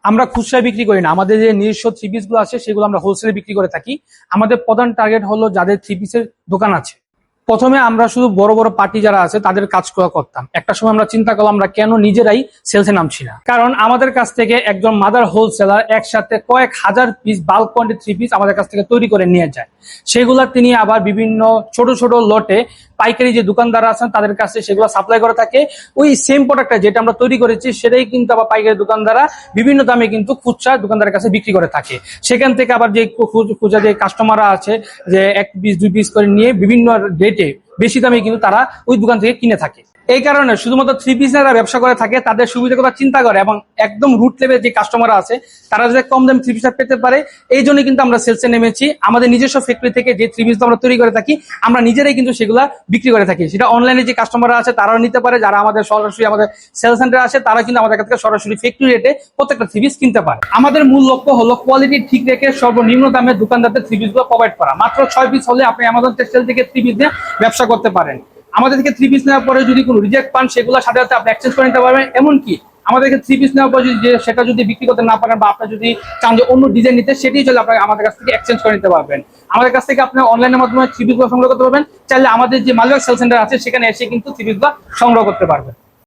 আমরা খুচরা বিক্রি করি না, আমাদের যে নিজস্ব থ্রি পিস গুলো আছে সেগুলো আমরা হোলসেলে বিক্রি করে থাকি। আমাদের প্রধান টার্গেট হলো যাদের থ্রি পিসের দোকান আছে। প্রথমে আমরা শুধু বড় বড় পার্টি যারা আছে তাদের কাজ করতাম। একটা সময় আমরা চিন্তা করলাম আমরা কেন নিজেরাই সেলসে নামছি না, কারণ আমাদের কাছ থেকে একজন মাদার হোলসেলার একসাথে কয়েক হাজার piece bulk quantity three piece আমাদের কাছ থেকে তৈরি করে নিয়ে যায়। সেগুলা তিনি আবার বিভিন্ন ছোট ছোট লটে পাইকারি যে দোকানদার আছেন তাদের কাছে সেগুলো সাপ্লাই করে থাকে। ওই সেম প্রোডাক্টটা যেটা আমরা তৈরি করেছি সেটাই কিন্তু আবার পাইকারি দোকানদাররা বিভিন্ন দামে কিন্তু খুচরা দোকানদারের কাছে বিক্রি করে থাকে। সেখান থেকে আবার যে খুচরা যে কাস্টমাররা আছে যে এক পিস দুই পিস করে নিয়ে বিভিন্ন রেটে বেশি দামে কিন্তু তারা ওই দোকান থেকে কিনে থাকে। এই কারণে শুধুমাত্র থ্রি পিস যারা ব্যবসা করে থাকে তাদের সুবিধার কথা চিন্তা করে এবং একদম রুট লেভেল যে কাস্টমার আছে তারা যাতে কম দামে থ্রি পিসটা পেতে পারে এই জন্য কিন্তু আমরা সেলসে নেমেছি। আমাদের নিজস্ব ফ্যাক্টরি থেকে যে থ্রি পিস আমরা তৈরি করে থাকি আমরা নিজেরাই কিন্তু সেগুলা বিক্রি করে থাকি। সেটা অনলাইনে যে কাস্টমাররা আছে তারাও নিতে পারে, যারা আমাদের সরাসরি আমাদের সেল সেন্টারে আসে তারা কিন্তু আমাদের কাছ থেকে সরাসরি ফ্যাক্টরি রেটে প্রত্যেকটা থ্রি পিস কিনতে পারে। আমাদের মূল লক্ষ্য হলো কোয়ালিটি ঠিক রেখে সর্বনিম্ন দামে দোকানদারদের থ্রি পিস গুলো প্রোভাইড করা। মাত্র 6 পিস হলে আপনি অ্যামাজন টেক্সটাইল থেকে থ্রি পিস দিয়ে ব্যবসা করতে পারেন। আমাদের থেকে থ্রি পিস নেওয়ার পরে যদি কোনো রিজেক্ট পান সেগুলো সাথে সাথে আপনি এক্সচেঞ্জ করে নিতে পারবেন। এমনকি আমাদেরকে থ্রি পিস নেওয়ার পর যদি সেটা যদি বিক্রি করতে না পারেন বা আপনার যদি চান যে অন্য ডিজাইন নিতে সেটি চলে আপনাকে আমাদের কাছ থেকে এক্সচেঞ্জ করে নিতে পারবেন। আমাদের কাছ থেকে আপনি অনলাইনের মাধ্যমে থ্রি পিস গুলো সংগ্রহ করতে পারবেন। চাইলে আমাদের যে মালিবাগ সেল সেন্টার আছে সেখানে এসে কিন্তু থ্রি পিস গুলো সংগ্রহ করতে পারবেন।